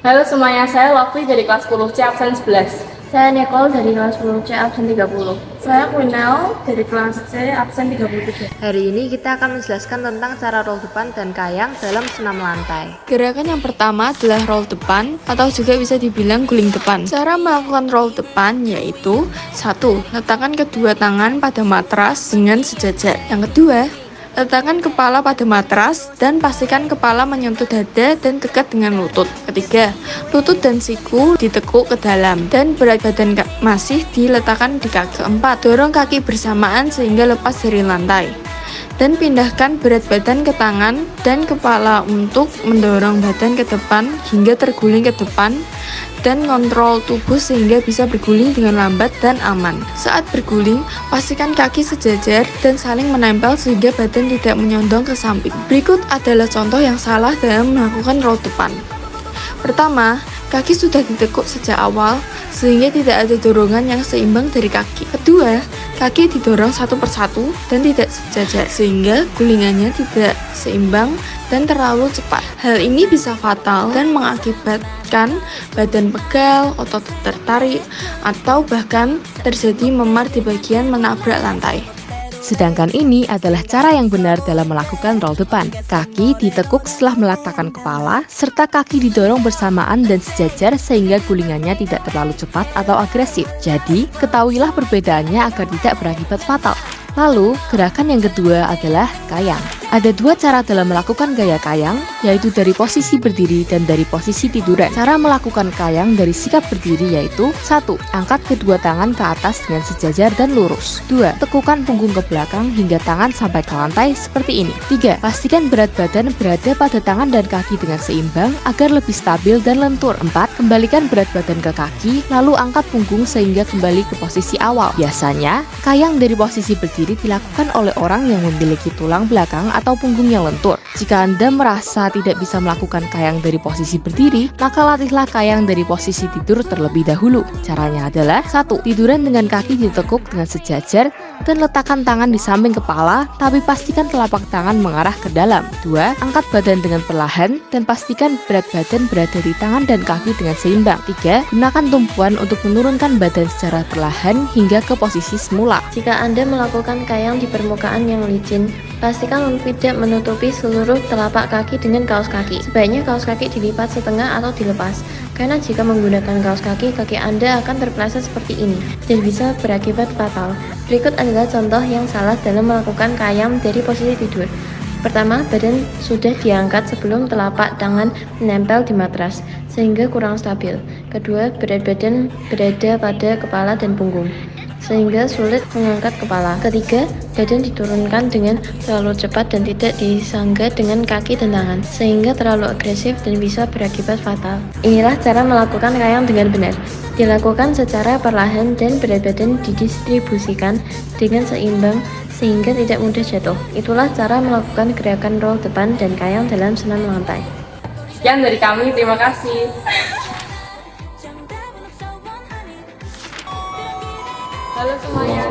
Halo semuanya, saya Lovely dari kelas 10C absen 11. Saya Nicole dari kelas 10C absen 30. Saya Quinel dari kelas C absen 33. Hari ini kita akan menjelaskan tentang cara roll depan dan kayang dalam senam lantai. Gerakan yang pertama adalah roll depan atau juga bisa dibilang guling depan. Cara melakukan roll depan yaitu 1. Letakkan kedua tangan pada matras dengan sejajar. Yang kedua, letakkan kepala pada matras dan pastikan kepala menyentuh dada dan dekat dengan lutut. Ketiga, lutut dan siku ditekuk ke dalam dan berat badan masih diletakkan di kaki. Keempat, dorong kaki bersamaan sehingga lepas dari lantai. Dan pindahkan berat badan ke tangan dan kepala untuk mendorong badan ke depan hingga terguling ke depan dan kontrol tubuh sehingga bisa berguling dengan lambat dan aman. Saat berguling, pastikan kaki sejajar dan saling menempel sehingga badan tidak menyondong ke samping. Berikut adalah contoh yang salah dalam melakukan roll depan. Pertama, kaki sudah ditekuk sejak awal sehingga tidak ada dorongan yang seimbang dari kaki. Kedua, kaki didorong satu persatu dan tidak sejajar sehingga gulingannya tidak seimbang dan terlalu cepat. Hal ini bisa fatal dan mengakibatkan badan pegal, otot tertarik, atau bahkan terjadi memar di bagian menabrak lantai. Sedangkan ini adalah cara yang benar dalam melakukan roll depan. Kaki ditekuk setelah meletakkan kepala, serta kaki didorong bersamaan dan sejajar sehingga gulingannya tidak terlalu cepat atau agresif. Jadi, ketahuilah perbedaannya agar tidak berakibat fatal. Lalu, gerakan yang kedua adalah kayang. Ada dua cara dalam melakukan gaya kayang, yaitu dari posisi berdiri dan dari posisi tiduran. Cara melakukan kayang dari sikap berdiri yaitu 1. Angkat kedua tangan ke atas dengan sejajar dan lurus. 2. Tekukan punggung ke belakang hingga tangan sampai ke lantai seperti ini. 3. Pastikan berat badan berada pada tangan dan kaki dengan seimbang agar lebih stabil dan lentur. 4. Kembalikan berat badan ke kaki, lalu angkat punggung sehingga kembali ke posisi awal. Biasanya, kayang dari posisi berdiri dilakukan oleh orang yang memiliki tulang belakang atau punggung yang lentur. Jika Anda merasa tidak bisa melakukan kayang dari posisi berdiri, maka latihlah kayang dari posisi tidur terlebih dahulu. Caranya adalah 1. Tiduran dengan kaki ditekuk dengan sejajar dan letakkan tangan di samping kepala, tapi pastikan telapak tangan mengarah ke dalam. 2. Angkat badan dengan perlahan dan pastikan berat badan berada di tangan dan kaki dengan seimbang. 3. Gunakan tumpuan untuk menurunkan badan secara perlahan hingga ke posisi semula. Jika Anda melakukan kayang di permukaan yang licin, pastikan tidak menutupi seluruh telapak kaki dengan kaos kaki. Sebaiknya kaos kaki dilipat setengah atau dilepas, karena jika menggunakan kaos kaki, kaki Anda akan terpeleset seperti ini dan bisa berakibat fatal. Berikut adalah contoh yang salah dalam melakukan kayang dari posisi tidur. Pertama, badan sudah diangkat sebelum telapak tangan menempel di matras, sehingga kurang stabil. Kedua, berat badan berada pada kepala dan punggung, sehingga sulit mengangkat kepala. Ketiga, badan diturunkan dengan terlalu cepat dan tidak disangga dengan kaki dan tangan, sehingga terlalu agresif dan bisa berakibat fatal. Inilah cara melakukan kayang dengan benar. Dilakukan secara perlahan dan berat badan didistribusikan dengan seimbang sehingga tidak mudah jatuh. Itulah cara melakukan gerakan roll depan dan kayang dalam senam lantai. Sekian dari kami, terima kasih. Halo semuanya.